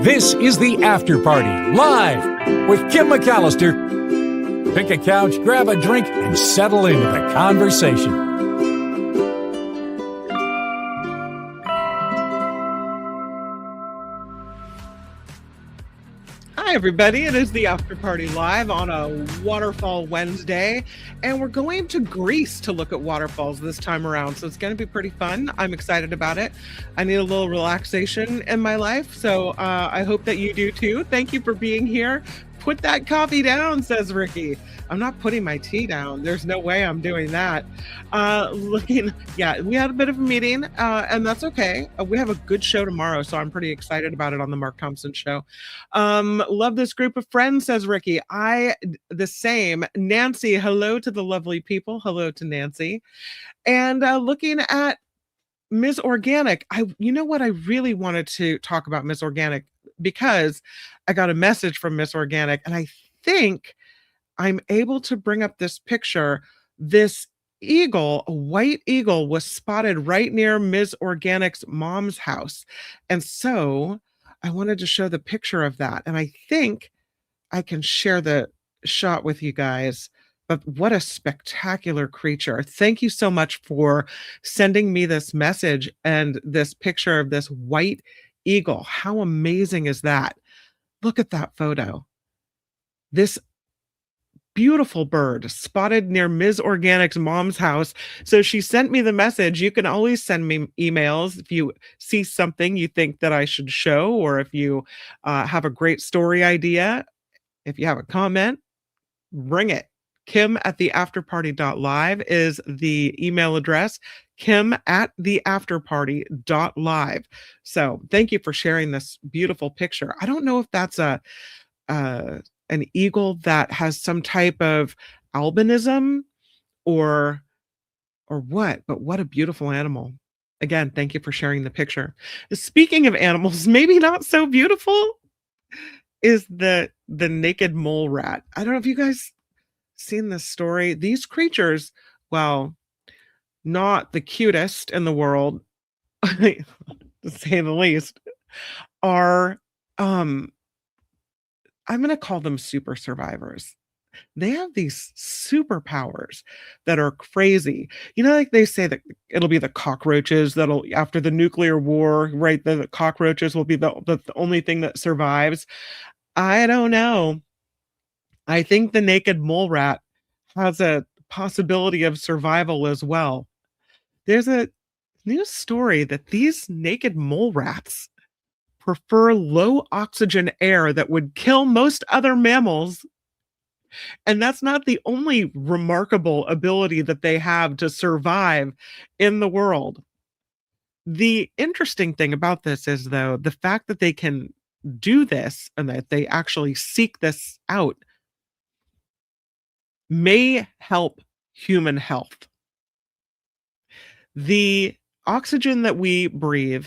This is the After Party, live with Kim McAllister. Pick a couch, grab a drink, and settle into the conversation. Hi, everybody. It is the After Party live on a Waterfall Wednesday, and we're going to Greece to look at waterfalls this time around. So it's going to be pretty fun. I'm excited about it. I need a little relaxation in my life, so I hope that you do too. Thank you for being here. Put that coffee down, says Ricky. I'm not putting my tea down. There's no way I'm doing that. We had a bit of a meeting, and that's okay. We have a good show tomorrow, so I'm pretty excited about it on the Mark Thompson Show. Love this group of friends, says Ricky. The same. Nancy, hello to the lovely people. Hello to Nancy. And looking at Ms. Organic, you know what? I really wanted to talk about Ms. Organic because I got a message from Miss Organic, and I think I'm able to bring up this picture. This eagle, a white eagle, was spotted right near Ms. Organic's mom's house. And so I wanted to show the picture of that. And I think I can share the shot with you guys. But what a spectacular creature. Thank you so much for sending me this message and this picture of this white eagle. How amazing is that? Look at that photo. This beautiful bird spotted near Ms. Organic's mom's house. So she sent me the message. You can always send me emails if you see something you think that I should show, or if you have a great story idea. If you have a comment, bring it. Kim@theafterparty.live is the email address. Kim@theafterparty.live. So thank you for sharing this beautiful picture. I don't know if that's an eagle that has some type of albinism or what, but what a beautiful animal. Again, thank you for sharing the picture. Speaking of animals, maybe not so beautiful is the naked mole rat. I don't know if you guys seen this story. These creatures, well, not the cutest in the world, to say the least, are I'm going to call them super survivors. They have these superpowers that are crazy. You know, like they say that it'll be the cockroaches that'll, after the nuclear war, right? The cockroaches will be the only thing that survives. I don't know. I think the naked mole rat has a possibility of survival as well. There's a news story that these naked mole rats prefer low oxygen air that would kill most other mammals. And that's not the only remarkable ability that they have to survive in the world. The interesting thing about this is, though, the fact that they can do this and that they actually seek this out may help human health. The oxygen that we breathe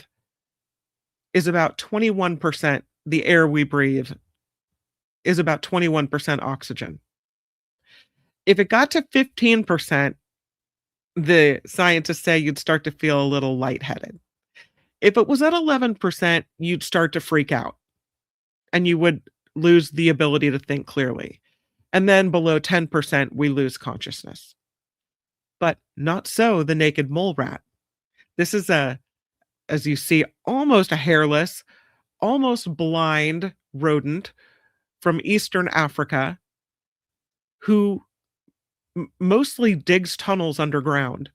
is about 21%. The air we breathe is about 21% oxygen. If it got to 15%, the scientists say you'd start to feel a little lightheaded. If it was at 11%, you'd start to freak out and you would lose the ability to think clearly. And then below 10%, we lose consciousness. But not so the naked mole rat. This is as you see, almost a hairless, almost blind rodent from Eastern Africa who mostly digs tunnels underground.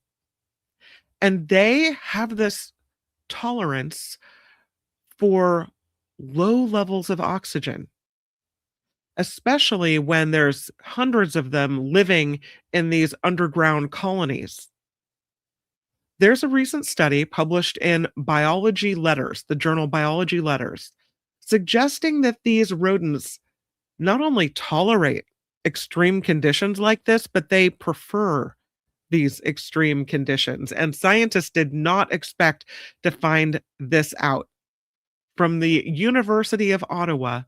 And they have this tolerance for low levels of oxygen, especially when there's hundreds of them living in these underground colonies. There's a recent study published in Biology Letters, the journal Biology Letters, suggesting that these rodents not only tolerate extreme conditions like this, but they prefer these extreme conditions. And scientists did not expect to find this out. From the University of Ottawa,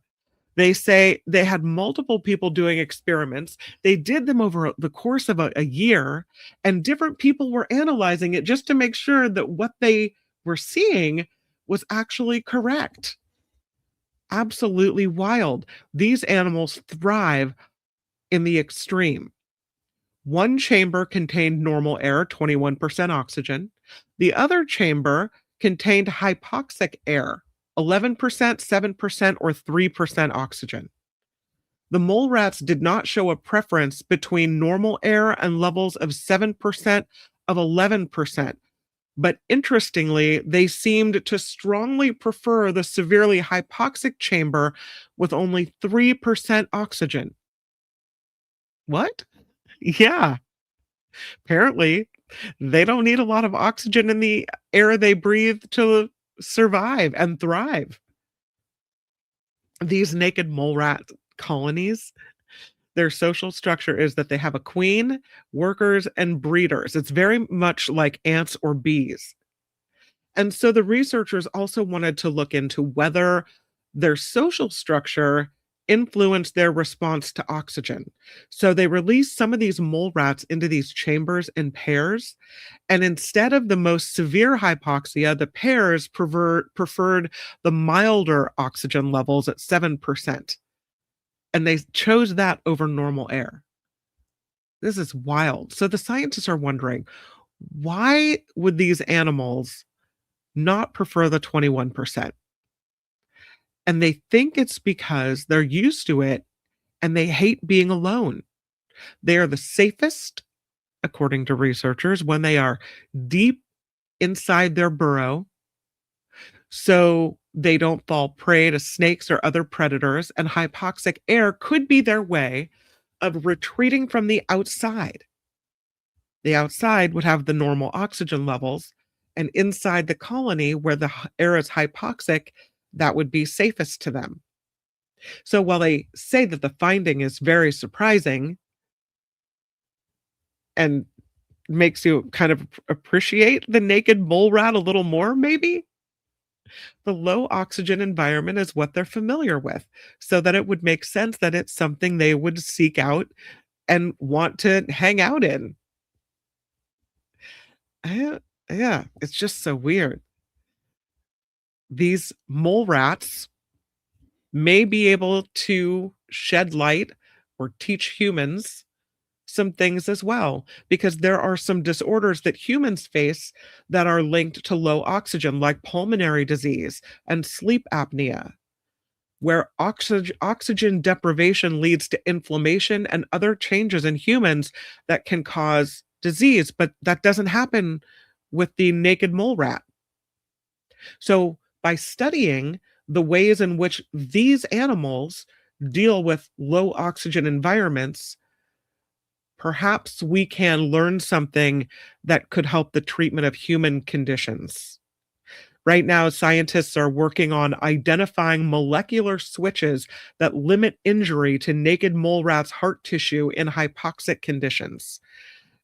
they say they had multiple people doing experiments. They did them over the course of a year, and different people were analyzing it just to make sure that what they were seeing was actually correct. absolutely wild. These animals thrive in the extreme. One chamber contained normal air, 21% oxygen. The other chamber contained hypoxic air, 11%, 7%, or 3% oxygen. The mole rats did not show a preference between normal air and levels of 7% of 11%. But interestingly, they seemed to strongly prefer the severely hypoxic chamber with only 3% oxygen. What? Yeah, apparently they don't need a lot of oxygen in the air they breathe to survive and thrive. These naked mole rat colonies, their social structure is that they have a queen, workers, and breeders. It's very much like ants or bees. And so the researchers also wanted to look into whether their social structure influenced their response to oxygen. So they released some of these mole rats into these chambers in pairs. And instead of the most severe hypoxia, the pairs preferred the milder oxygen levels at 7%. And they chose that over normal air. This is wild. So the scientists are wondering, why would these animals not prefer the 21%? And they think it's because they're used to it and they hate being alone. They are the safest, according to researchers, when they are deep inside their burrow. So they don't fall prey to snakes or other predators. And hypoxic air could be their way of retreating from the outside. The outside would have the normal oxygen levels, and inside the colony where the air is hypoxic, that would be safest to them. So while they say that the finding is very surprising and makes you kind of appreciate the naked mole rat a little more, maybe the low oxygen environment is what they're familiar with, so that it would make sense that it's something they would seek out and want to hang out in. I- yeah, it's just so weird. These mole rats may be able to shed light or teach humans some things as well, because there are some disorders that humans face that are linked to low oxygen, like pulmonary disease and sleep apnea, where oxygen deprivation leads to inflammation and other changes in humans that can cause disease. But that doesn't happen with the naked mole rat. So, by studying the ways in which these animals deal with low oxygen environments, perhaps we can learn something that could help the treatment of human conditions. Right now, scientists are working on identifying molecular switches that limit injury to naked mole rats' heart tissue in hypoxic conditions,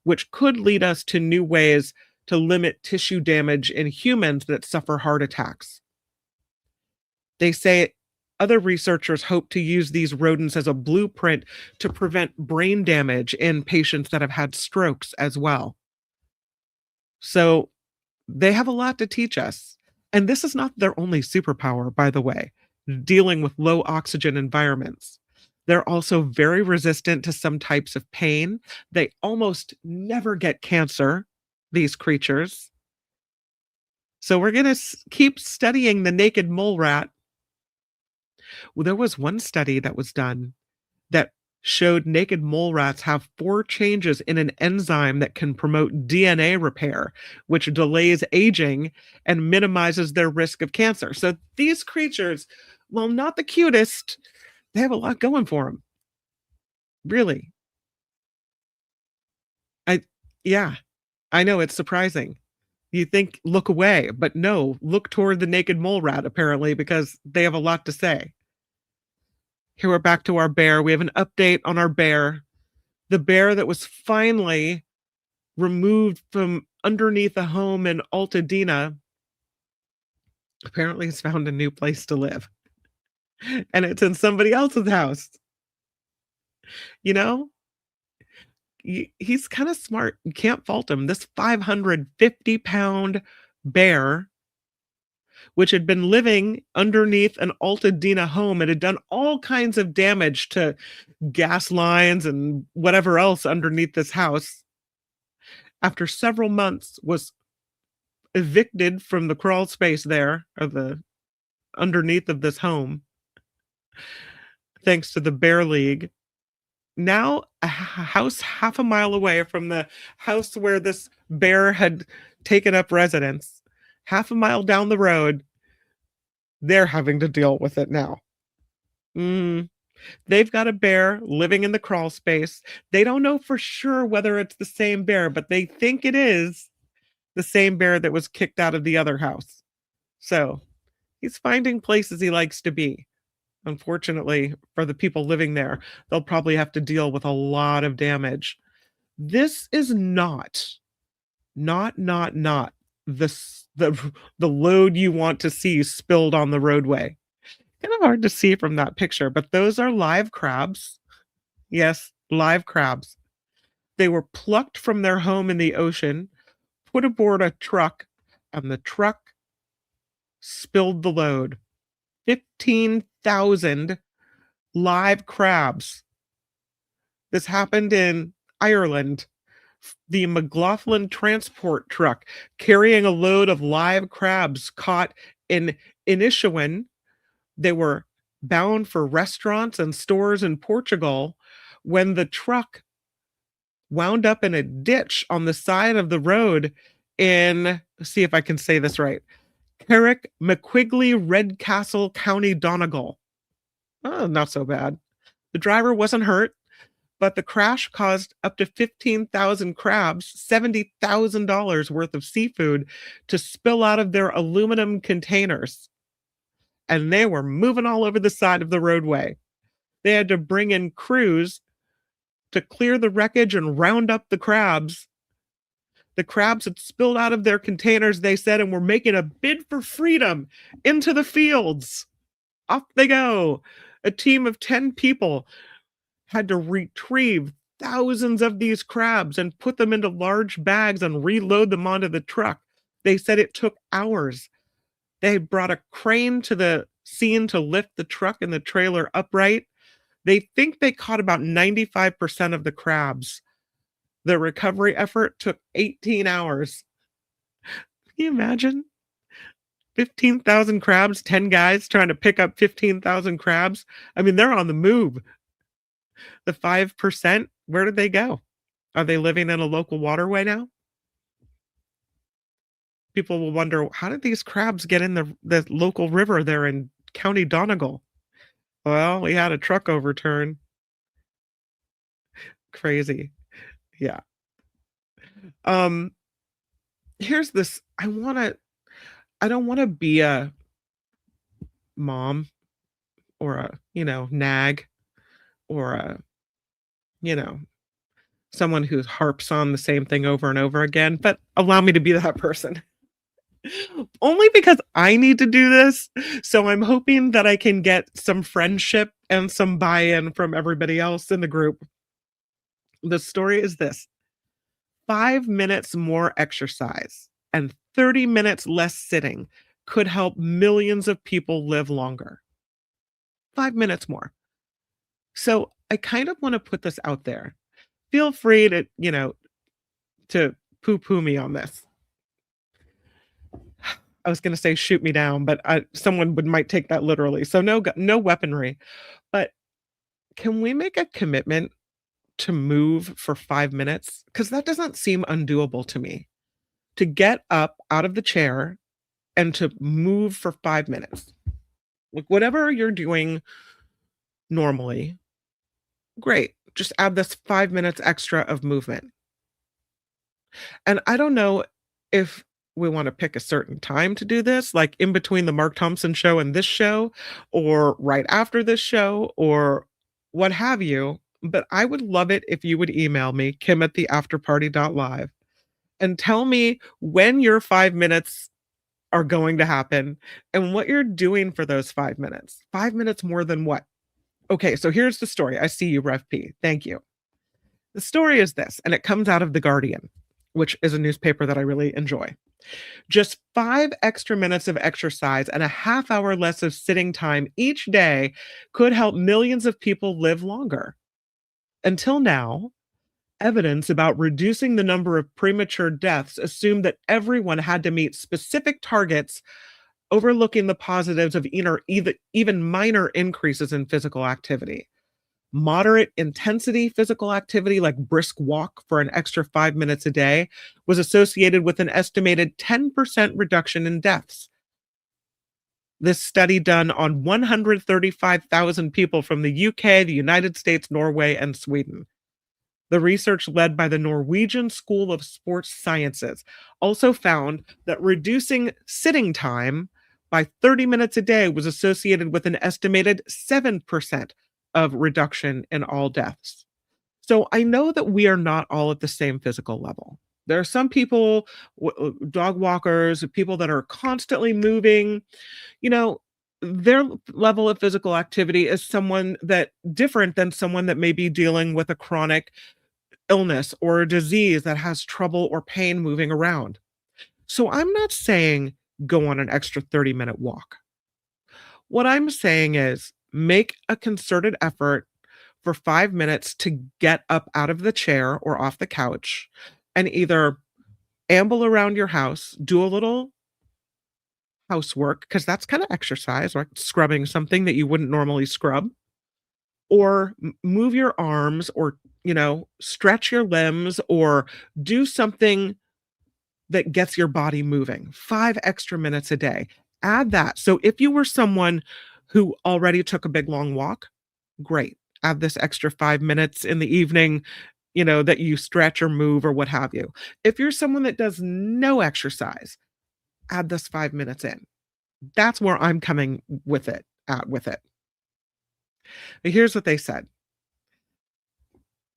which could lead us to new ways to limit tissue damage in humans that suffer heart attacks. They say other researchers hope to use these rodents as a blueprint to prevent brain damage in patients that have had strokes as well. So they have a lot to teach us. And this is not their only superpower, by the way, dealing with low oxygen environments. They're also very resistant to some types of pain. They almost never get cancer, these creatures. So we're going to keep studying the naked mole rat. Well, there was one study that was done that showed naked mole rats have 4 changes in an enzyme that can promote DNA repair, which delays aging and minimizes their risk of cancer. So these creatures, while not the cutest, they have a lot going for them. Really. I Yeah, I know it's surprising. You think look away, but no, look toward the naked mole rat apparently because they have a lot to say. Here we're back to our bear. We have an update on our bear. The bear that was finally removed from underneath a home in Altadena apparently has found a new place to live. And it's in somebody else's house. You know, he's kind of smart. You can't fault him. This 550-pound bear which had been living underneath an Altadena home and had done all kinds of damage to gas lines and whatever else underneath this house, after several months was evicted from the crawl space there, or the underneath of this home, thanks to the Bear League. Now a house half a mile away from the house where this bear had taken up residence, half a mile down the road, they're having to deal with it now. They've got a bear living in the crawl space. They don't know for sure whether it's the same bear, but they think it is the same bear that was kicked out of the other house. So he's finding places he likes to be. Unfortunately, for the people living there, they'll probably have to deal with a lot of damage. This is not the load you want to see spilled on the roadway. Kind of hard to see from that picture, but those are live crabs. Yes, live crabs. They were plucked from their home in the ocean, put aboard a truck, and the truck spilled the load. 15,000 live crabs. This happened in Ireland. The McLaughlin transport truck carrying a load of live crabs caught in Inishowen. They were bound for restaurants and stores in Portugal when the truck wound up in a ditch on the side of the road in, see if I can say this right, Carrick McQuigley, Redcastle, County Donegal. Oh, not so bad. The driver wasn't hurt, but the crash caused up to 15,000 crabs, $70,000 worth of seafood to spill out of their aluminum containers. And they were moving all over the side of the roadway. They had to bring in crews to clear the wreckage and round up the crabs. The crabs had spilled out of their containers, they said, and were making a bid for freedom into the fields. Off they go. A team of 10 people had to retrieve thousands of these crabs and put them into large bags and reload them onto the truck. They said it took hours. They brought a crane to the scene to lift the truck and the trailer upright. They think they caught about 95% of the crabs. The recovery effort took 18 hours. Can you imagine? 15,000 crabs, 10 guys trying to pick up 15,000 crabs. I mean, they're on the move. The 5%, where did they go? Are they living in a local waterway now? People will wonder, how did these crabs get in the local river there in County Donegal? Well, we had a truck overturn. Crazy. Yeah. Here's this. I don't want to be a mom or a, nag or a, someone who harps on the same thing over and over again, but allow me to be that person. Only because I need to do this. So I'm hoping that I can get some friendship and some buy-in from everybody else in the group. The story is this: 5 minutes more exercise and 30 minutes less sitting could help millions of people live longer. 5 minutes more. So I kind of want to put this out there. Feel free to, to poo-poo me on this. I was going to say shoot me down, but someone might take that literally. So no weaponry. But can we make a commitment to move for 5 minutes? Because that doesn't seem undoable to me. To get up out of the chair and to move for 5 minutes. Like whatever you're doing normally, great. Just add this 5 minutes extra of movement. And I don't know if we want to pick a certain time to do this, like in between the Mark Thompson show and this show, or right after this show, or what have you. But I would love it if you would email me, kim@theafterparty.live, and tell me when your 5 minutes are going to happen and what you're doing for those 5 minutes. 5 minutes more than what? Okay, so here's the story. I see you, Rev P. Thank you. The story is this, and it comes out of The Guardian, which is a newspaper that I really enjoy. Just 5 extra minutes of exercise and a half hour less of sitting time each day could help millions of people live longer. Until now, evidence about reducing the number of premature deaths assumed that everyone had to meet specific targets, overlooking the positives of even minor increases in physical activity. Moderate intensity physical activity, like brisk walk for an extra 5 minutes a day, was associated with an estimated 10% reduction in deaths. This study done on 135,000 people from the UK, the United States, Norway, and Sweden. The research led by the Norwegian School of Sports Sciences also found that reducing sitting time by 30 minutes a day was associated with an estimated 7% of reduction in all deaths. So I know that we are not all at the same physical level. There are some people, dog walkers, people that are constantly moving, you know, their level of physical activity is someone that different than someone that may be dealing with a chronic illness or a disease that has trouble or pain moving around. So I'm not saying go on an extra 30-minute walk. What I'm saying is make a concerted effort for 5 minutes to get up out of the chair or off the couch and either amble around your house, do a little housework, because that's kind of exercise, right? Scrubbing something that you wouldn't normally scrub, or move your arms, or, stretch your limbs, or do something that gets your body moving. 5 extra minutes a day. Add that. So if you were someone who already took a big long walk, great. Add this extra 5 minutes in the evening, that you stretch or move or what have you. If you're someone that does no exercise, add this 5 minutes in. That's where I'm coming with it, with it. But here's what they said.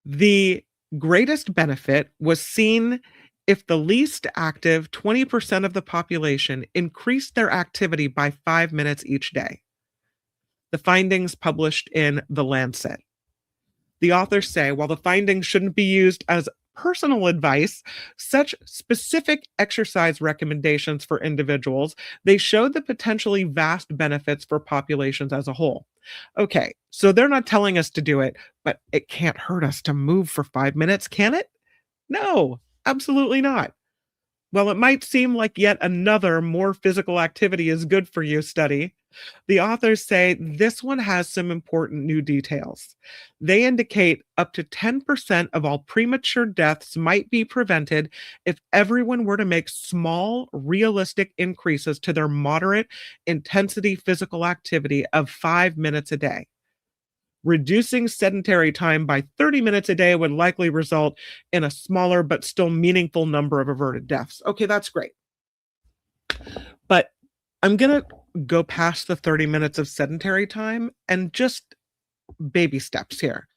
The greatest benefit was seen if the least active 20% of the population increased their activity by 5 minutes each day. The findings published in The Lancet. The authors say, while the findings shouldn't be used as personal advice, such specific exercise recommendations for individuals, they showed the potentially vast benefits for populations as a whole. Okay, so they're not telling us to do it, but it can't hurt us to move for 5 minutes, can it? No, absolutely not. Well, it might seem like yet another more physical activity is good for you study. The authors say this one has some important new details. They indicate up to 10% of all premature deaths might be prevented if everyone were to make small, realistic increases to their moderate intensity physical activity of 5 minutes a day. Reducing sedentary time by 30 minutes a day would likely result in a smaller but still meaningful number of averted deaths. Okay, that's great. But I'm going to go past the 30 minutes of sedentary time and just baby steps here.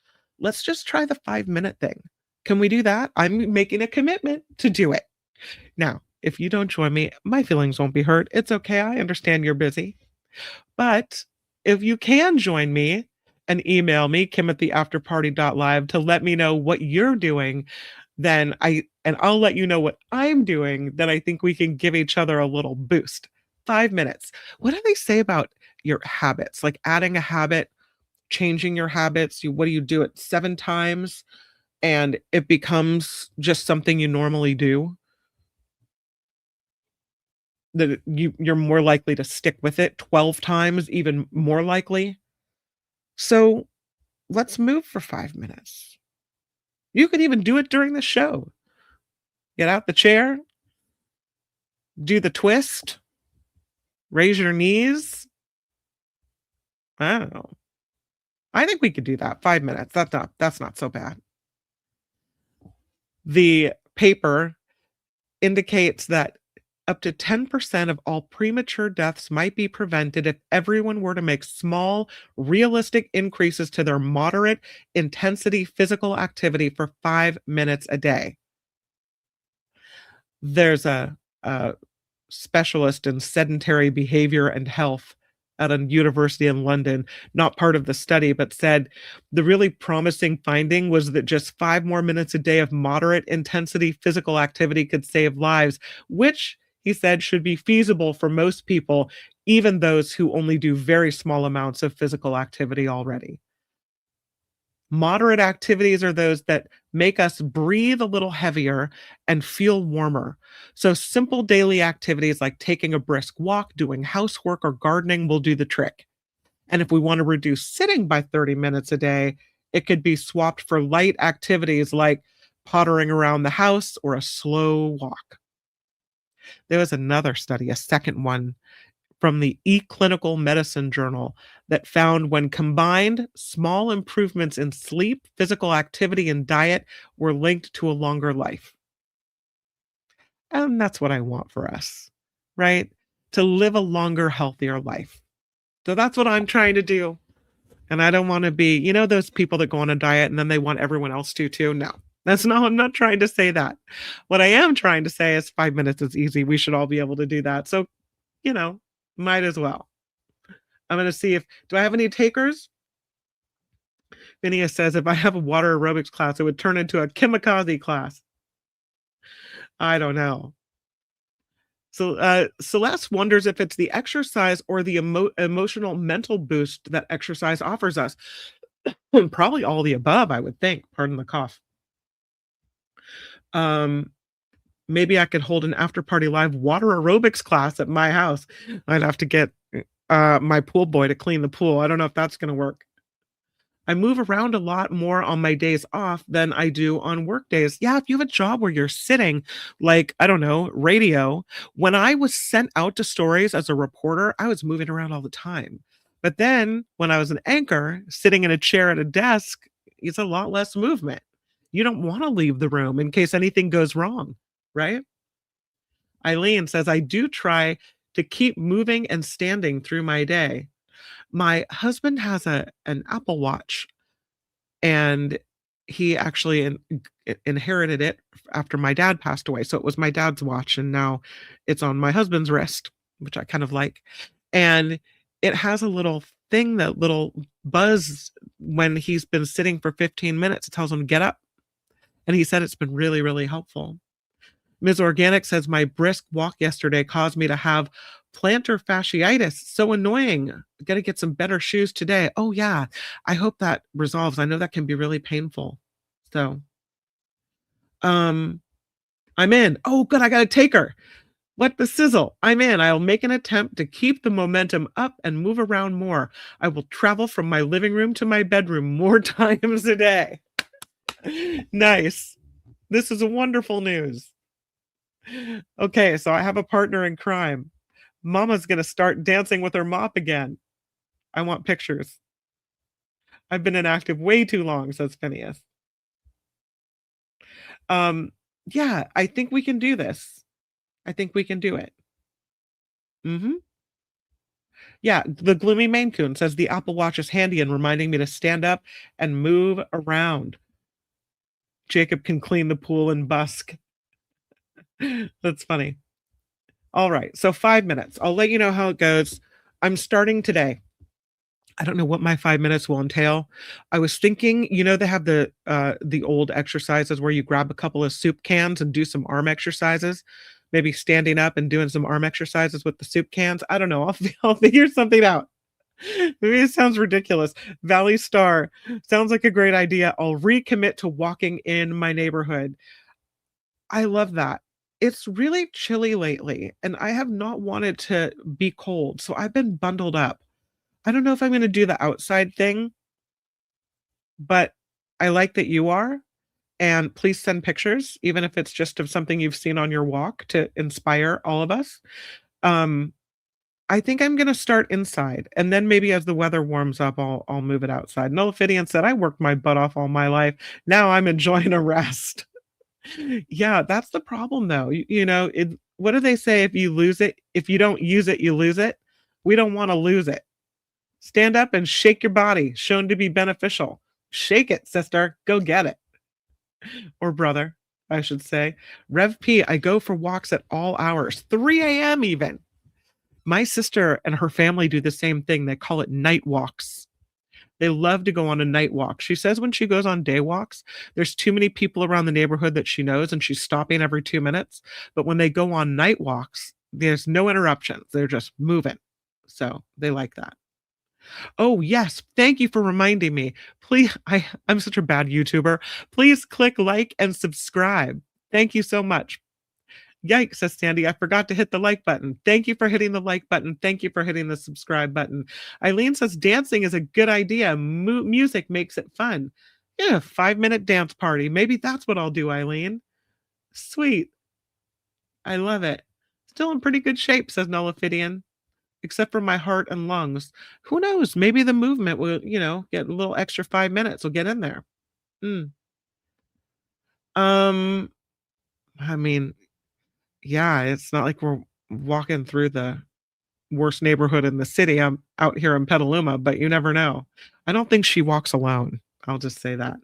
Let's just try the 5-minute thing. Can we do that? I'm making a commitment to do it. Now, if you don't join me, my feelings won't be hurt. It's okay. I understand you're busy. But if you can join me and email me, kim@theafterparty.live, to let me know what you're doing, then I'll let you know what I'm doing, then I think we can give each other a little boost. 5 minutes. What do they say about your habits? Like adding a habit, changing your habits. What do you do it 7 times and it becomes just something you normally do? That you're more likely to stick with it 12 times, even more likely. So let's move for 5 minutes. You could even do it during the show. Get out the chair, do the twist, raise your knees. I don't know. I think we could do that. 5 minutes. That's not so bad. The paper indicates that up to 10% of all premature deaths might be prevented if everyone were to make small, realistic increases to their moderate intensity physical activity for 5 minutes a day. There's a specialist in sedentary behavior and health at a university in London, not part of the study, but said the really promising finding was that just 5 more minutes a day of moderate intensity physical activity could save lives, which he said, should be feasible for most people, even those who only do very small amounts of physical activity already. Moderate activities are those that make us breathe a little heavier and feel warmer. So, simple daily activities like taking a brisk walk, doing housework, or gardening will do the trick. And if we want to reduce sitting by 30 minutes a day, it could be swapped for light activities like pottering around the house or a slow walk. There was another study, a second one from the eClinical Medicine Journal, that found when combined, small improvements in sleep, physical activity, and diet were linked to a longer life. And that's what I want for us, right? To live a longer, healthier life. So that's what I'm trying to do. And I don't want to be, those people that go on a diet and then they want everyone else to too. No, that's not, I'm not trying to say that. What I am trying to say is 5 minutes is easy. We should all be able to do that. So, you know, might as well. I'm going to see do I have any takers? Phineas says, if I have a water aerobics class, it would turn into a kamikaze class. I don't know. So Celeste wonders if it's the exercise or the emotional mental boost that exercise offers us. Probably all the above, I would think. Pardon the cough. Maybe I could hold an after party live water aerobics class at my house. I'd have to get my pool boy to clean the pool. I don't know if that's going to work. I move around a lot more on my days off than I do on work days. Yeah, if you have a job where you're sitting, like, I don't know, radio, when I was sent out to stories as a reporter, I was moving around all the time. But then when I was an anchor, sitting in a chair at a desk, it's a lot less movement. You don't want to leave the room in case anything goes wrong, right? Eileen says, I do try to keep moving and standing through my day. My husband has an Apple Watch, and he actually inherited it after my dad passed away. So it was my dad's watch, and now it's on my husband's wrist, which I kind of like. And it has a little thing, that little buzz when he's been sitting for 15 minutes. It tells him to get up. And he said it's been really, really helpful. Ms. Organic says, my brisk walk yesterday caused me to have plantar fasciitis. So annoying. Got to get some better shoes today. Oh, yeah. I hope that resolves. I know that can be really painful. So, I'm in. Oh, good. I got a taker. What the sizzle? I'm in. I'll make an attempt to keep the momentum up and move around more. I will travel from my living room to my bedroom more times a day. Nice. This is wonderful news. Okay, so I have a partner in crime. Mama's going to start dancing with her mop again. I want pictures. I've been inactive way too long, says Phineas. Yeah, I think we can do this. I think we can do it. Yeah, the gloomy Maine Coon says the Apple Watch is handy in reminding me to stand up and move around. Jacob can clean the pool and busk. That's funny. All right, so 5 minutes. I'll let you know how it goes. I'm starting today. I don't know what my 5 minutes will entail. I was thinking, they have the old exercises where you grab a couple of soup cans and do some arm exercises, maybe standing up and doing some arm exercises with the soup cans. I don't know. I'll figure something out. Maybe it sounds ridiculous. Valley Star sounds like a great idea. I'll recommit to walking in my neighborhood. I love that. It's really chilly lately, and I have not wanted to be cold, so I've been bundled up. I don't know if I'm going to do the outside thing, but I like that you are. And please send pictures, even if it's just of something you've seen on your walk, to inspire all of us. I think I'm going to start inside, and then maybe as the weather warms up, I'll move it outside. Nullifidian said, I worked my butt off all my life. Now I'm enjoying a rest. Yeah, that's the problem, though. What do they say? If you don't use it, you lose it. We don't want to lose it. Stand up and shake your body, shown to be beneficial. Shake it, sister. Go get it. Or brother, I should say. Rev P, I go for walks at all hours, 3 a.m. even. My sister and her family do the same thing. They call it night walks. They love to go on a night walk. She says when she goes on day walks, there's too many people around the neighborhood that she knows, and she's stopping every 2 minutes. But when they go on night walks, there's no interruptions. They're just moving. So they like that. Oh, yes. Thank you for reminding me. Please, I'm such a bad YouTuber. Please click like and subscribe. Thank you so much. Yikes, says Sandy. I forgot to hit the like button. Thank you for hitting the like button. Thank you for hitting the subscribe button. Eileen says dancing is a good idea. Music makes it fun. Yeah, 5-minute dance party. Maybe that's what I'll do, Eileen. Sweet. I love it. Still in pretty good shape, says Nullifidian, except for my heart and lungs. Who knows? Maybe the movement will, get a little extra 5 minutes. Will get in there. I mean, yeah, it's not like we're walking through the worst neighborhood in the city. I'm out here in Petaluma, but you never know. I don't think she walks alone. I'll just say that.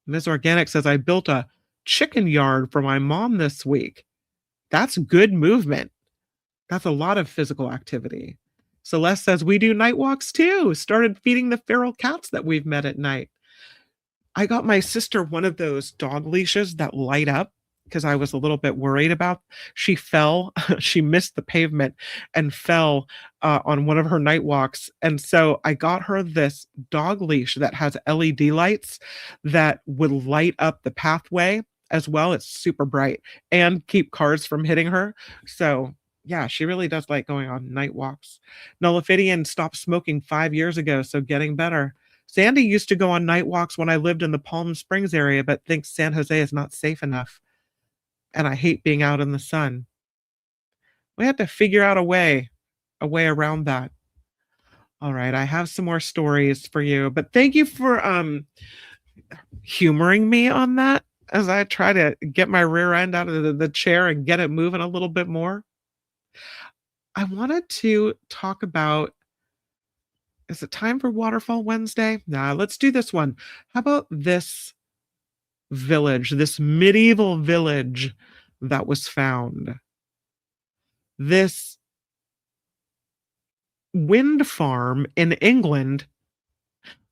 Ms. Organic says, I built a chicken yard for my mom this week. That's good movement. That's a lot of physical activity. Celeste says, we do night walks too. Started feeding the feral cats that we've met at night. I got my sister one of those dog leashes that light up because I was a little bit worried about. She fell. She missed the pavement and fell on one of her night walks. And so I got her this dog leash that has LED lights that would light up the pathway as well. It's super bright and keep cars from hitting her. So yeah, she really does like going on night walks. Nullifidian stopped smoking 5 years ago, so getting better. Sandy used to go on night walks when I lived in the Palm Springs area, but thinks San Jose is not safe enough. And I hate being out in the sun. We have to figure out a way around that. All right, I have some more stories for you, but thank you for humoring me on that as I try to get my rear end out of the chair and get it moving a little bit more. I wanted to talk about, is it time for Waterfall Wednesday? Nah, let's do this one. How about this village, this medieval village that was found? This wind farm in England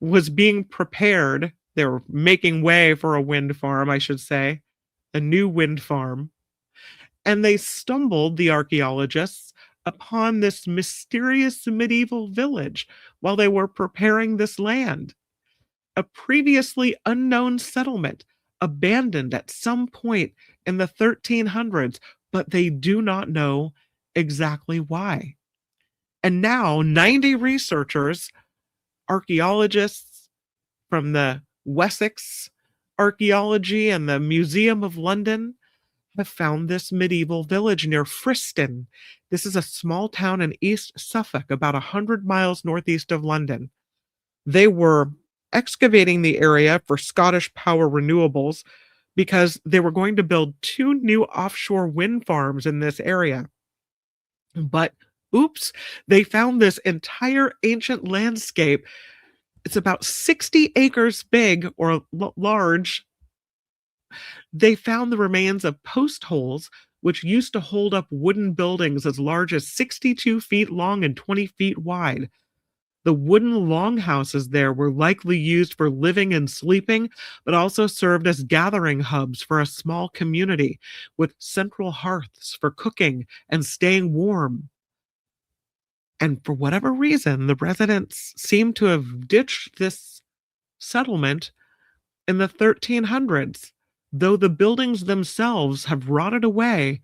was being prepared. They were making way for a wind farm, I should say, a new wind farm. And they stumbled, the archaeologists, upon this mysterious medieval village while they were preparing this land. A previously unknown settlement, abandoned at some point in the 1300s, but they do not know exactly why. And now 90 researchers, archaeologists from the Wessex Archaeology and the Museum of London have found this medieval village near Friston. This is a small town in East Suffolk, about 100 miles northeast of London. They were excavating the area for Scottish Power Renewables because they were going to build 2 new offshore wind farms in this area. But oops, they found this entire ancient landscape. It's about 60 acres big or large. They found the remains of post holes, which used to hold up wooden buildings as large as 62 feet long and 20 feet wide. The wooden longhouses there were likely used for living and sleeping, but also served as gathering hubs for a small community, with central hearths for cooking and staying warm. And for whatever reason, the residents seem to have ditched this settlement in the 1300s. Though the buildings themselves have rotted away,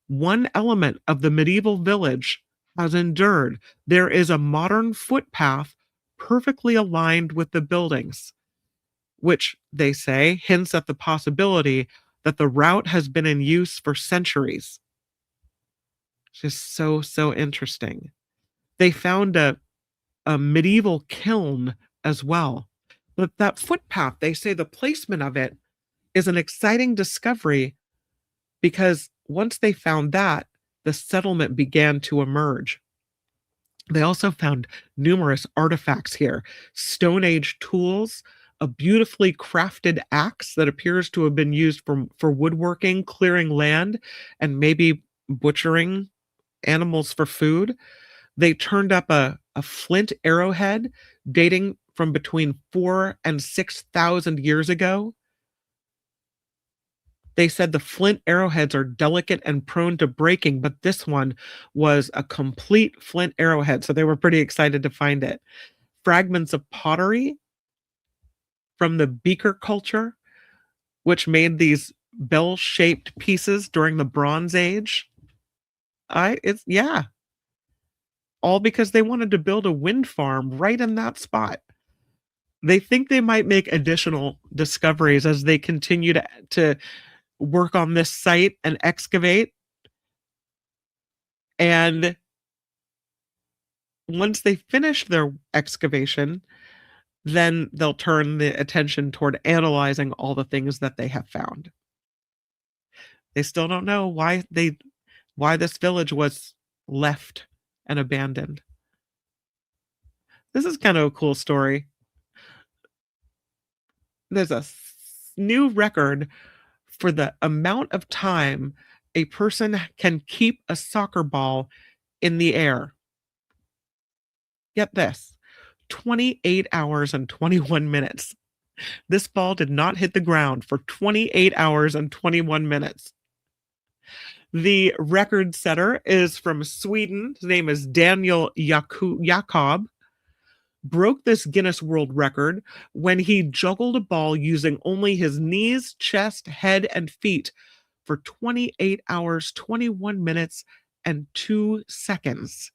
one element of the medieval village has endured. There is a modern footpath perfectly aligned with the buildings, which they say hints at the possibility that the route has been in use for centuries. Just so interesting. They found a medieval kiln as well. But that footpath, they say the placement of it is an exciting discovery because once they found that, the settlement began to emerge. They also found numerous artifacts here, Stone Age tools, a beautifully crafted axe that appears to have been used for woodworking, clearing land, and maybe butchering animals for food. They turned up a flint arrowhead dating from between 4 and 6,000 years ago. They said the flint arrowheads are delicate and prone to breaking, but this one was a complete flint arrowhead, so they were pretty excited to find it. Fragments of pottery from the beaker culture, which made these bell-shaped pieces during the Bronze Age. It's yeah, all because they wanted to build a wind farm right in that spot. They think they might make additional discoveries as they continue to work on this site and excavate. And once they finish their excavation, then they'll turn the attention toward analyzing all the things that they have found. They still don't know why this village was left and abandoned. This is kind of a cool story. There's a new record for the amount of time a person can keep a soccer ball in the air. Get this, 28 hours and 21 minutes. This ball did not hit the ground for 28 hours and 21 minutes. The record setter is from Sweden. His name is Daniel Jakob. Broke this Guinness World Record when he juggled a ball using only his knees, chest, head, and feet for 28 hours, 21 minutes, and 2 seconds.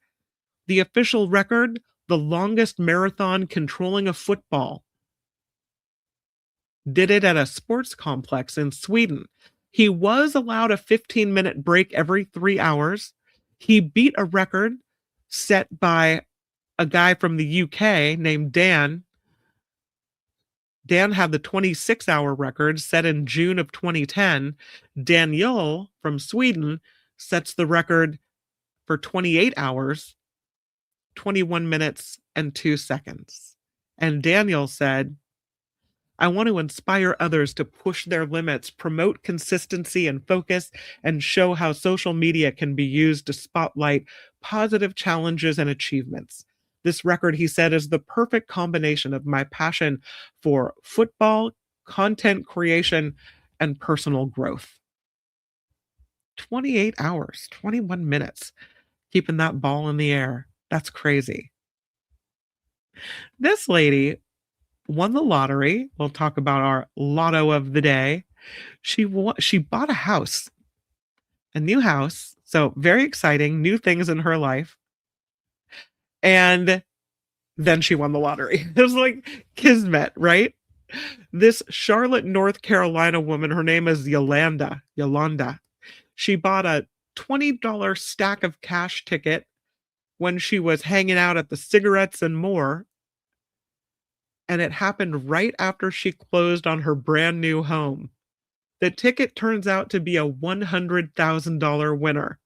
The official record, the longest marathon controlling a football. Did it at a sports complex in Sweden. He was allowed a 15-minute break every 3 hours. He beat a record set by a guy from the UK named Dan. Dan had the 26-hour record set in June of 2010. Daniel from Sweden sets the record for 28 hours, 21 minutes, and 2 seconds. And Daniel said, I want to inspire others to push their limits, promote consistency and focus, and show how social media can be used to spotlight positive challenges and achievements. This record, he said, is the perfect combination of my passion for football, content creation, and personal growth. 28 hours, 21 minutes, keeping that ball in the air. That's crazy. This lady won the lottery. We'll talk about our lotto of the day. She bought a house, a new house. So very exciting, new things in her life. And then she won the lottery. It was like kismet, right? This Charlotte, North Carolina woman, her name is Yolanda. She bought a $20 stack of cash ticket when she was hanging out at the Cigarettes and More. And it happened right after she closed on her brand new home. The ticket turns out to be a $100,000 winner.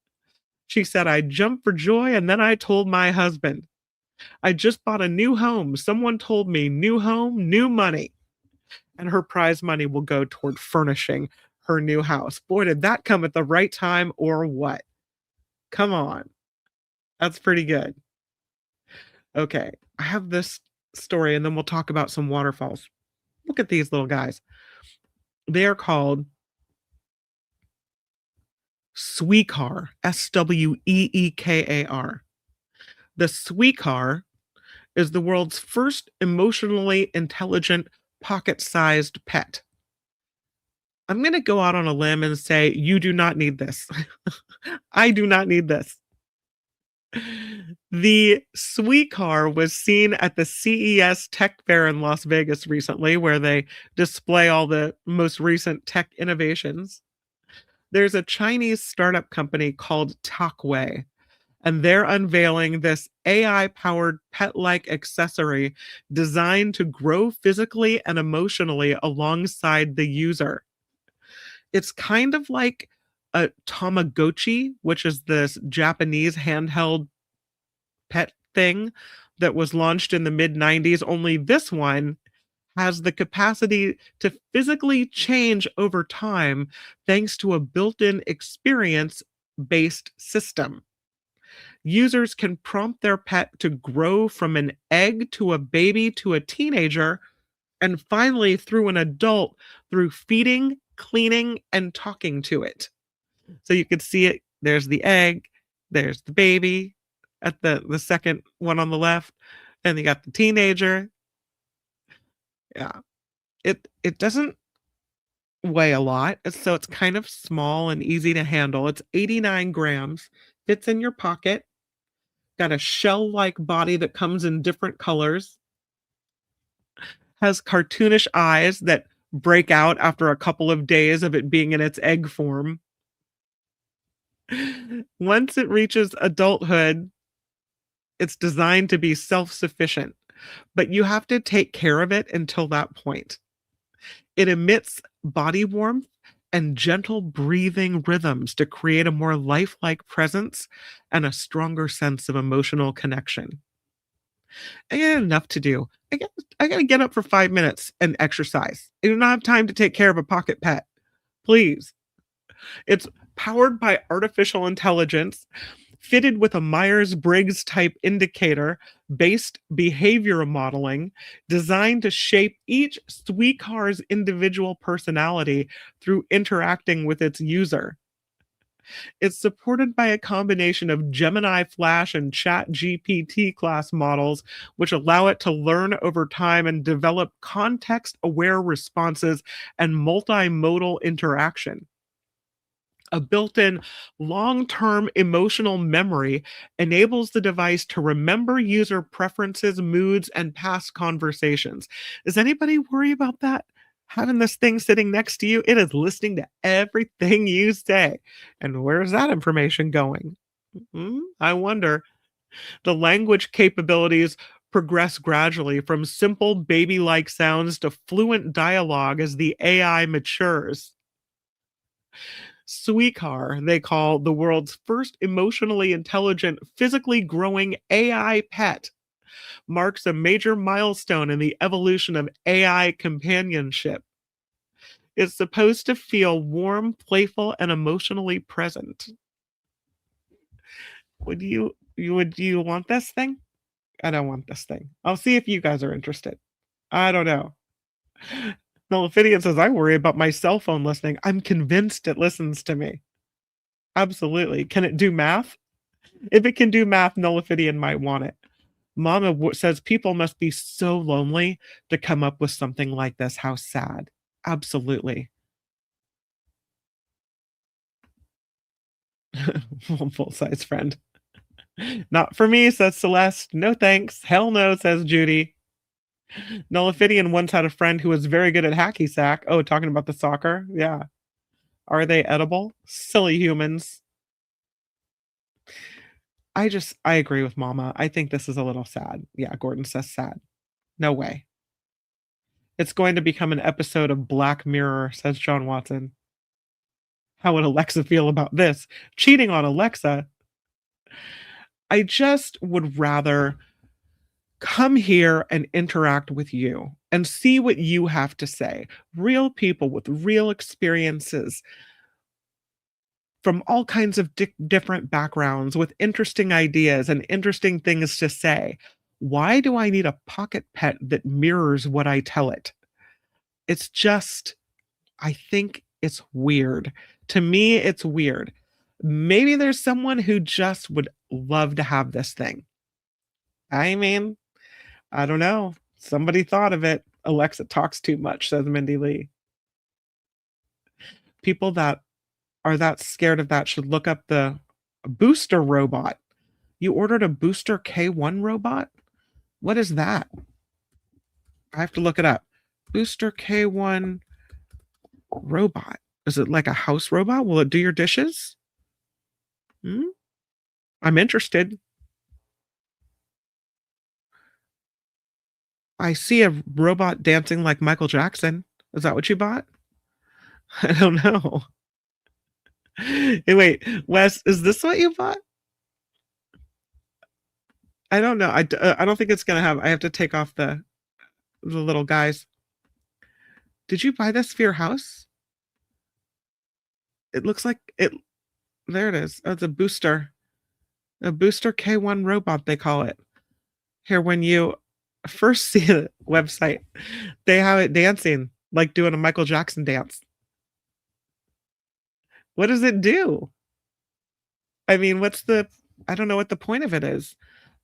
She said, I jumped for joy, and then I told my husband, I just bought a new home. Someone told me, new home, new money. And her prize money will go toward furnishing her new house. Boy, did that come at the right time or what? Come on. That's pretty good. Okay, I have this story, and then we'll talk about some waterfalls. Look at these little guys. They are called Sweekar, Sweekar. The Sweekar is the world's first emotionally intelligent, pocket-sized pet. I'm going to go out on a limb and say, you do not need this. I do not need this. The Sweekar was seen at the CES Tech Fair in Las Vegas recently, where they display all the most recent tech innovations. There's a Chinese startup company called Takway, and they're unveiling this AI-powered pet-like accessory designed to grow physically and emotionally alongside the user. It's kind of like a Tamagotchi, which is this Japanese handheld pet thing that was launched in the mid-90s, only this one has the capacity to physically change over time thanks to a built-in experience-based system. Users can prompt their pet to grow from an egg to a baby to a teenager, and finally through an adult through feeding, cleaning, and talking to it. So you could see it. There's the egg, there's the baby at the second one on the left, and you got the teenager. Yeah. It doesn't weigh a lot, so it's kind of small and easy to handle. It's 89 grams, fits in your pocket, got a shell-like body that comes in different colors, has cartoonish eyes that break out after a couple of days of it being in its egg form. Once it reaches adulthood, it's designed to be self-sufficient, but you have to take care of it until that point. It emits body warmth and gentle breathing rhythms to create a more lifelike presence and a stronger sense of emotional connection. I got enough to do. I got to get up for 5 minutes and exercise. I do not have time to take care of a pocket pet. Please. It's powered by artificial intelligence, fitted with a Myers-Briggs type indicator based behavior modeling, designed to shape each Suicar's individual personality through interacting with its user. It's supported by a combination of Gemini Flash and ChatGPT class models, which allow it to learn over time and develop context-aware responses and multimodal interaction. A built-in long-term emotional memory enables the device to remember user preferences, moods, and past conversations. Does anybody worry about that? Having this thing sitting next to you, it is listening to everything you say. And where's that information going? I wonder. The language capabilities progress gradually from simple baby-like sounds to fluent dialogue as the AI matures. Suicar, they call the world's first emotionally intelligent, physically growing AI pet, marks a major milestone in the evolution of AI companionship. It's supposed to feel warm, playful, and emotionally present. Would you want this thing? I don't want this thing. I'll see if you guys are interested. I don't know. Nullifidian says, I worry about my cell phone listening. I'm convinced it listens to me. Absolutely. Can it do math? If it can do math, Nullifidian might want it. Mama says people must be so lonely to come up with something like this. How sad. Absolutely. Full size friend. Not for me, says Celeste. No thanks. Hell no, says Judy. Nullifidian once had a friend who was very good at hacky sack. Oh, talking about the soccer? Yeah. Are they edible? Silly humans. I agree with Mama. I think this is a little sad. Yeah, Gordon says sad. No way. It's going to become an episode of Black Mirror, says John Watson. How would Alexa feel about this? Cheating on Alexa? I just would rather come here and interact with you and see what you have to say. Real people with real experiences from all kinds of different backgrounds with interesting ideas and interesting things to say. Why do I need a pocket pet that mirrors what I tell it? It's just, I think it's weird. To me, it's weird. Maybe there's someone who just would love to have this thing. I mean, I don't know. Somebody thought of it. Alexa talks too much, says Mindy Lee. People that are that scared of that should look up the booster robot. You ordered a booster K1 robot? What is that? I have to look it up. Booster K1 robot. Is it like a house robot? Will it do your dishes? I'm interested. I see a robot dancing like Michael Jackson. Is that what you bought? I don't know. Hey, wait, Wes, is this what you bought? I don't know. I don't think it's gonna have. I have to take off the little guys. Did you buy this for your house? It looks like it. There it is. Oh, it's a booster. A booster K1 robot, they call it. Here, when you first see the website, they have it dancing, like doing a Michael Jackson dance. What does it do? I mean, I don't know what the point of it is.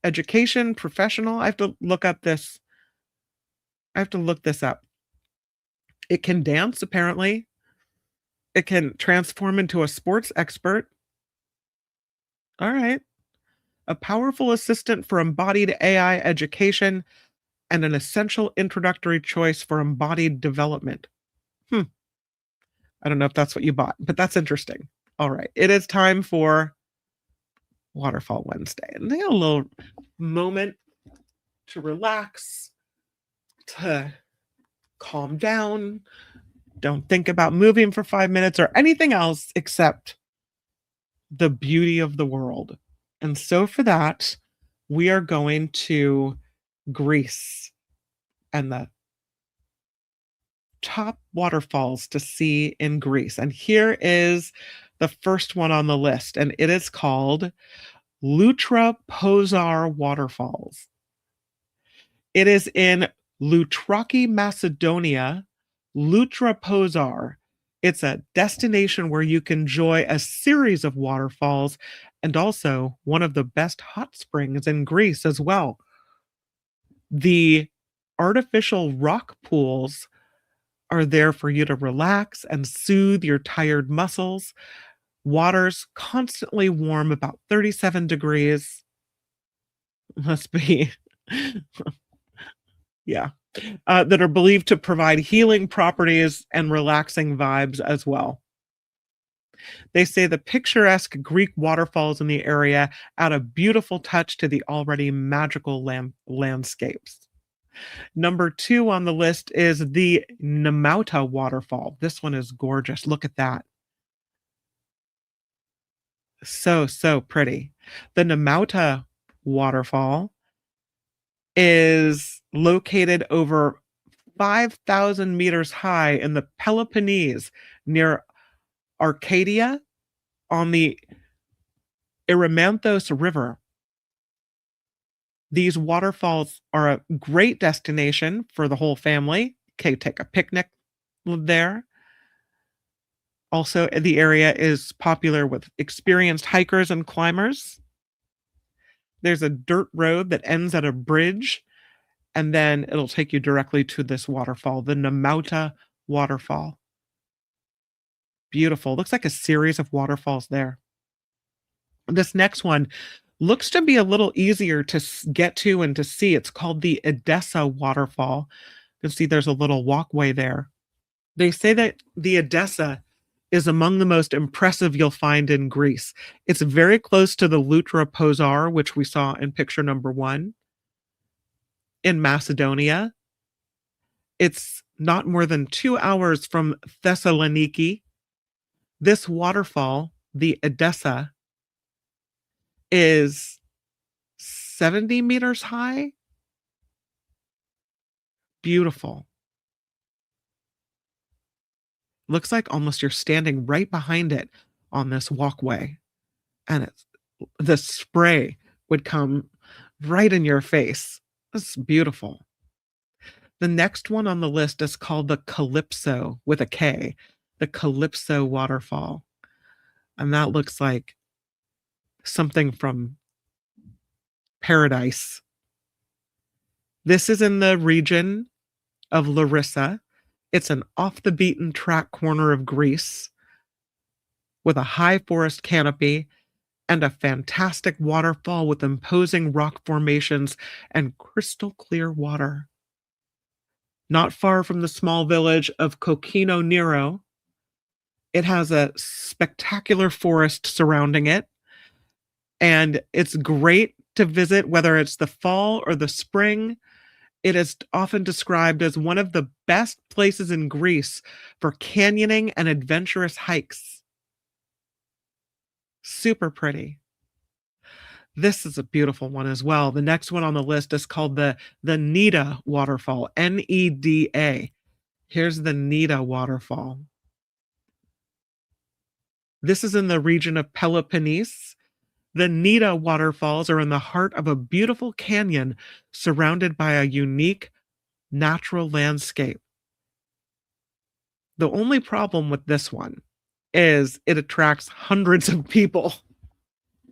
Education, professional? I have to look up this. I have to look this up. It can dance, apparently. It can transform into a sports expert. All right. A powerful assistant for embodied AI education and an essential introductory choice for embodied development. Hmm. I don't know if that's what you bought, but that's interesting. All right. It is time for Waterfall Wednesday. And they have a little moment to relax, to calm down. Don't think about moving for 5 minutes or anything else except the beauty of the world. And so for that, we are going to Greece and the top waterfalls to see in Greece. And here is the first one on the list, and it is called Lutra Pozar Waterfalls. It is in Loutraki, Macedonia. Lutra Pozar. It's a destination where you can enjoy a series of waterfalls and also one of the best hot springs in Greece as well. The artificial rock pools are there for you to relax and soothe your tired muscles. Water's constantly warm, about 37 degrees. Must be, yeah. That are believed to provide healing properties and relaxing vibes as well. They say the picturesque Greek waterfalls in the area add a beautiful touch to the already magical landscapes. Number 2 on the list is the Nemauta waterfall. This one is gorgeous. Look at that. So pretty. The Nemauta waterfall is located over 5,000 meters high in the Peloponnese near Arcadia on the Erymanthos River. These waterfalls are a great destination for the whole family. Okay, take a picnic there. Also, the area is popular with experienced hikers and climbers. There's a dirt road that ends at a bridge, and then it'll take you directly to this waterfall, the Nemauta waterfall. Beautiful. Looks like a series of waterfalls there. This next one looks to be a little easier to get to and to see. It's called the Edessa waterfall. You can see there's a little walkway there. They say that the Edessa is among the most impressive you'll find in Greece. It's very close to the Lutra Pozar, which we saw in picture number 1. In Macedonia, it's not more than 2 hours from Thessaloniki. This waterfall, the Edessa, is 70 meters high. Beautiful. Looks like almost you're standing right behind it on this walkway. And the spray would come right in your face. It's beautiful. The next one on the list is called the Calypso with a K, the Calypso waterfall. And that looks like something from paradise. This is in the region of Larissa. It's an off the beaten track corner of Greece with a high forest canopy and a fantastic waterfall with imposing rock formations and crystal clear water. Not far from the small village of Kokino Nero, it has a spectacular forest surrounding it, and it's great to visit whether it's the fall or the spring. It is often described as one of the best places in Greece for canyoning and adventurous hikes. Super pretty. This is a beautiful one as well. The next one on the list is called the Nida waterfall, Neda. Here's the Nida waterfall. This is in the region of Peloponnese. The Nita waterfalls are in the heart of a beautiful canyon surrounded by a unique natural landscape. The only problem with this one is it attracts hundreds of people.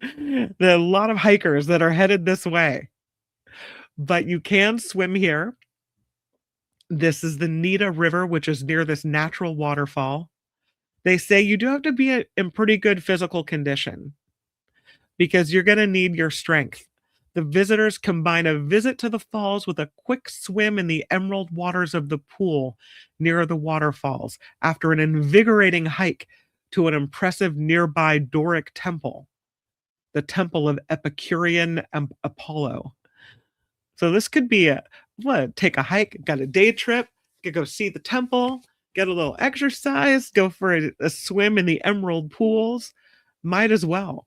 There are a lot of hikers that are headed this way, but you can swim here. This is the Nita River, which is near this natural waterfall. They say you do have to be in pretty good physical condition because you're going to need your strength. The visitors combine a visit to the falls with a quick swim in the emerald waters of the pool near the waterfalls after an invigorating hike to an impressive nearby Doric temple, the temple of Epicurean Apollo. So this could be take a hike, got a day trip, could go see the temple, get a little exercise, go for a swim in the emerald pools. Might as well.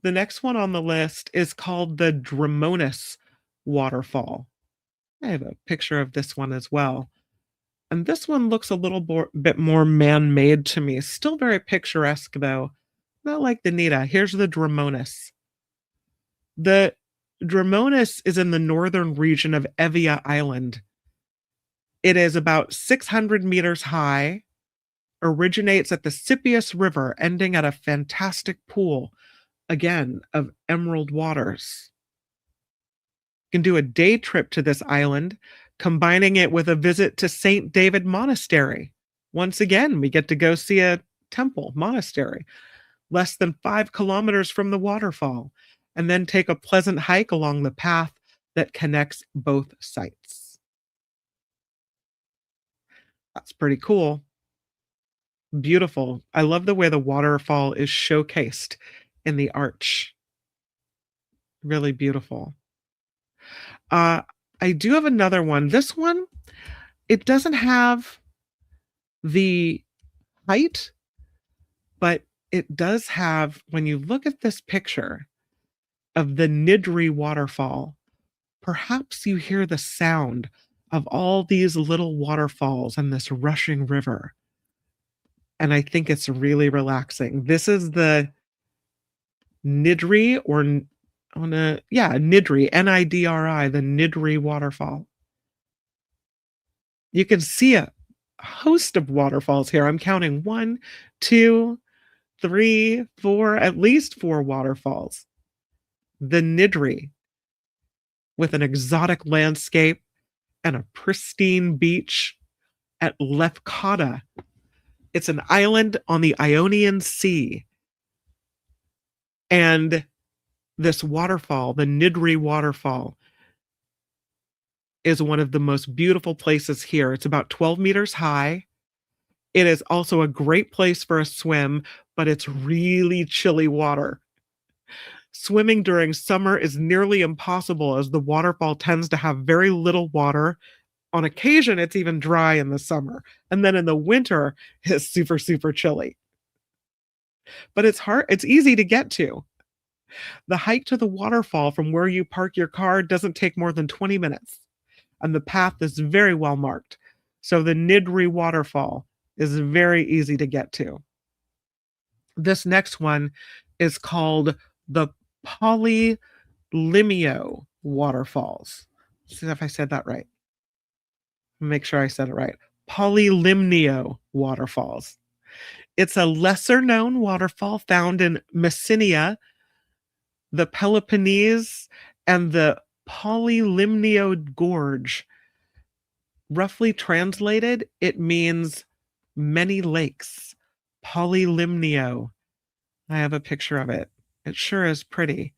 The next one on the list is called the Dramonis Waterfall. I have a picture of this one as well. And this one looks a little bit more man-made to me. Still very picturesque, though. Not like the Nita. Here's the Dramonis. The Dramonis is in the northern region of Evia Island. It is about 600 meters high, originates at the Scipius River, ending at a fantastic pool, again, of emerald waters. You can do a day trip to this island, combining it with a visit to St. David Monastery. Once again, we get to go see a temple, monastery, less than 5 kilometers from the waterfall, and then take a pleasant hike along the path that connects both sites. That's pretty cool. Beautiful. I love the way the waterfall is showcased in the arch. Really beautiful. I do have another one. This one, it doesn't have the height, but it does have, when you look at this picture of the Nidri waterfall, perhaps you hear the sound of all these little waterfalls and this rushing river. And I think it's really relaxing. This is the Nidri, or Nidri, Nidri, the Nidri waterfall. You can see a host of waterfalls here. I'm counting 1, 2, 3, 4, at least 4 waterfalls. The Nidri, with an exotic landscape and a pristine beach at Lefkada. It's an island on the Ionian Sea. And this waterfall, the Nidri waterfall, is one of the most beautiful places here. It's about 12 meters high. It is also a great place for a swim, but it's really chilly water. Swimming during summer is nearly impossible as the waterfall tends to have very little water. On occasion, it's even dry in the summer. And then in the winter, it's super, super chilly. But it's easy to get to. The hike to the waterfall from where you park your car doesn't take more than 20 minutes. And the path is very well marked. So the Nidri waterfall is very easy to get to. This next one is called the Polylimnio waterfalls. Let's see if I said that right. Make sure I said it right. Polylimnio waterfalls. It's a lesser known waterfall found in Messenia, the Peloponnese, and the Polylimnio Gorge. Roughly translated, it means many lakes. Polylimnio. I have a picture of it. It sure is pretty.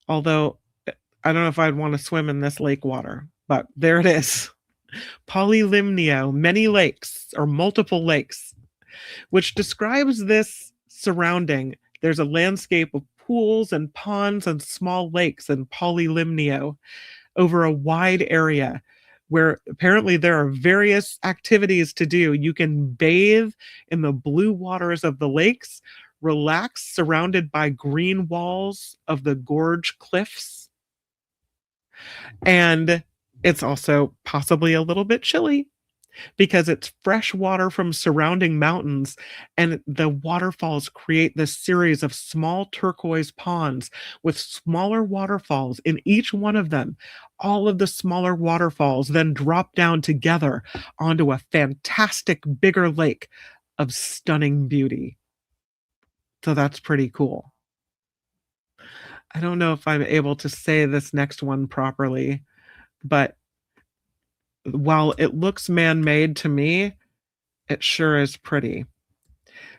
Although, I don't know if I'd want to swim in this lake water, but there it is. Polylimnio, many lakes, or multiple lakes, which describes this surrounding. There's a landscape of pools and ponds and small lakes in Polylimnio over a wide area where apparently there are various activities to do. You can bathe in the blue waters of the lakes, relax surrounded by green walls of the gorge cliffs. And it's also possibly a little bit chilly. because it's fresh water from surrounding mountains, and the waterfalls create this series of small turquoise ponds with smaller waterfalls in each one of them. All of the smaller waterfalls then drop down together onto a fantastic bigger lake of stunning beauty. So that's pretty cool. I don't know if I'm able to say this next one properly, but while it looks man-made to me, it sure is pretty.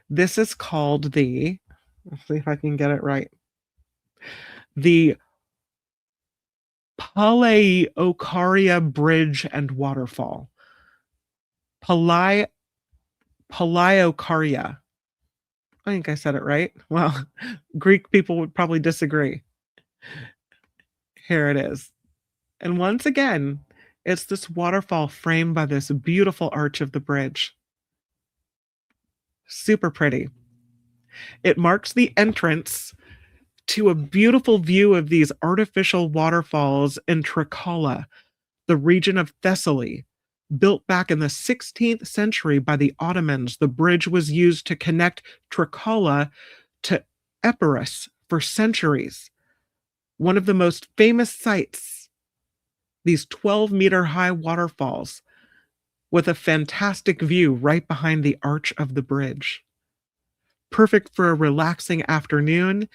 This is called let's see if I can get it right. The Palaiokaria Bridge and Waterfall. Palaiokaria. I think I said it right. Well, Greek people would probably disagree. Here it is. And once again, it's this waterfall framed by this beautiful arch of the bridge. Super pretty. It marks the entrance to a beautiful view of these artificial waterfalls in Trikala, the region of Thessaly. Built back in the 16th century by the Ottomans, the bridge was used to connect Trikala to Epirus for centuries. One of the most famous sights, these 12-meter high waterfalls with a fantastic view right behind the arch of the bridge. Perfect for a relaxing afternoon.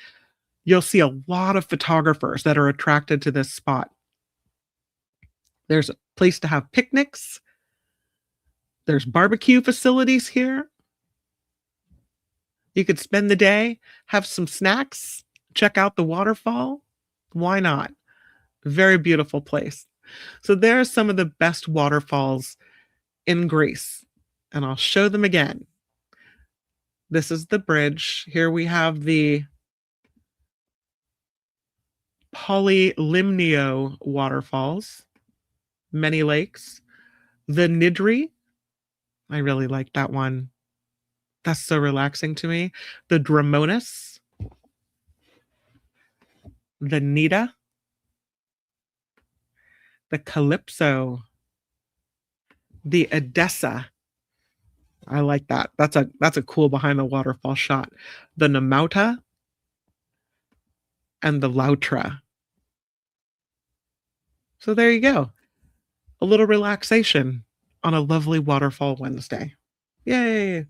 You'll see a lot of photographers that are attracted to this spot. There's a place to have picnics. There's barbecue facilities here. You could spend the day, have some snacks, check out the waterfall. Why not? Very beautiful place. So there are some of the best waterfalls in Greece, and I'll show them again. This is the bridge. Here we have the Polylimnio waterfalls, many lakes. The Nidri, I really like that one. That's so relaxing to me. The Dramonis, the Nida, the Calypso, the Edessa. I like that. That's a cool behind the waterfall shot. The Namauta and the Lautra. So there you go. A little relaxation on a lovely Waterfall Wednesday. Yay.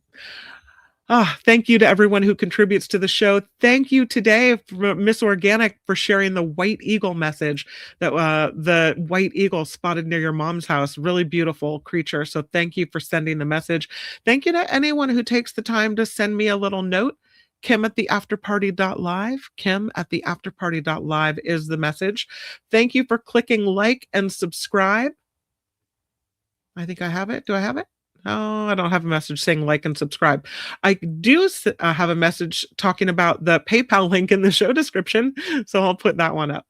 Thank you to everyone who contributes to the show. Thank you today, Miss Organic, for sharing the white eagle message, that the white eagle spotted near your mom's house. Really beautiful creature. So thank you for sending the message. Thank you to anyone who takes the time to send me a little note. Kim@theafterparty.live. Kim@theafterparty.live is the message. Thank you for clicking like and subscribe. I think I have it. Do I have it? Oh, I don't have a message saying like and subscribe. I do have a message talking about the PayPal link in the show description, so I'll put that one up.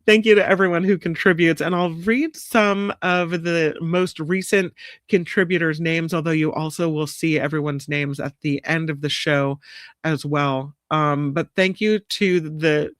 Thank you to everyone who contributes, and I'll read some of the most recent contributors' names, although you also will see everyone's names at the end of the show as well. But thank you to the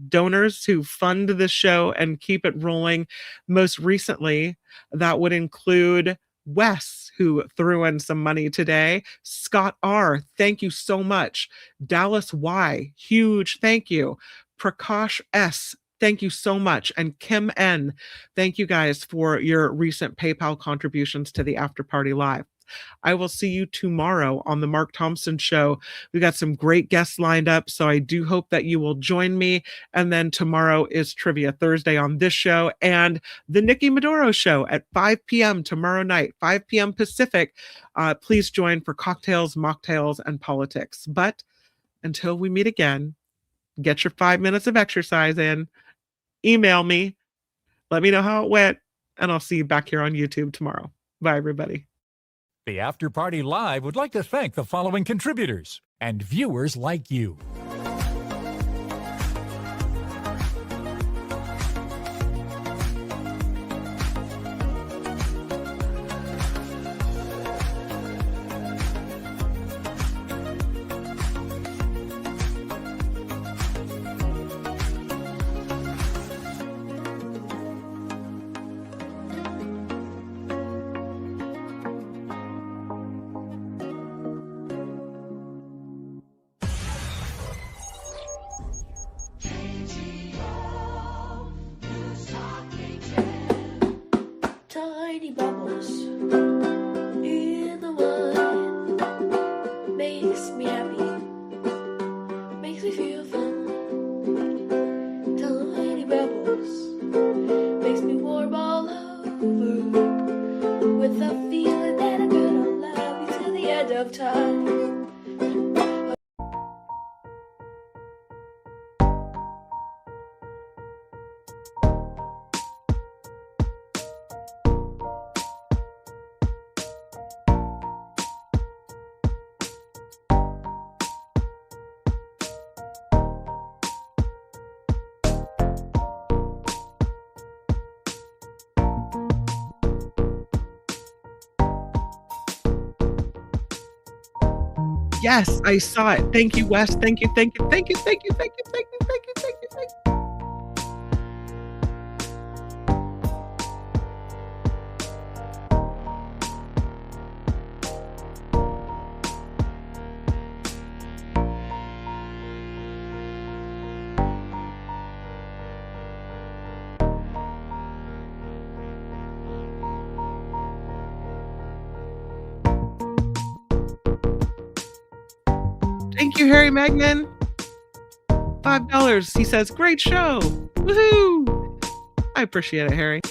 donors who fund the show and keep it rolling. Most recently, that would include Wes, who threw in some money today. Scott R., thank you so much. Dallas Y., huge thank you. Prakash S., thank you so much. And Kim N., thank you guys for your recent PayPal contributions to the After Party Live. I will see you tomorrow on the Mark Thompson Show. We got some great guests lined up, so I do hope that you will join me. And then tomorrow is Trivia Thursday on this show, and the Nikki Maduro Show at 5 p.m. tomorrow night, 5 p.m. Pacific. Please join for cocktails, mocktails, and politics. But until we meet again, get your 5 minutes of exercise in. Email me. Let me know how it went, and I'll see you back here on YouTube tomorrow. Bye, everybody. The After Party Live would like to thank the following contributors and viewers like you. makes me happy, makes me feel fun. Tiny rebels makes me warm all over, with a feeling that I'm gonna love you till the end of time. Yes, I saw it. Thank you, Wes. Thank you, thank you, thank you, thank you, thank you, thank you, thank you, thank you, thank you. Thank you, Harry Magnan. $5. He says, great show. Woohoo! I appreciate it, Harry.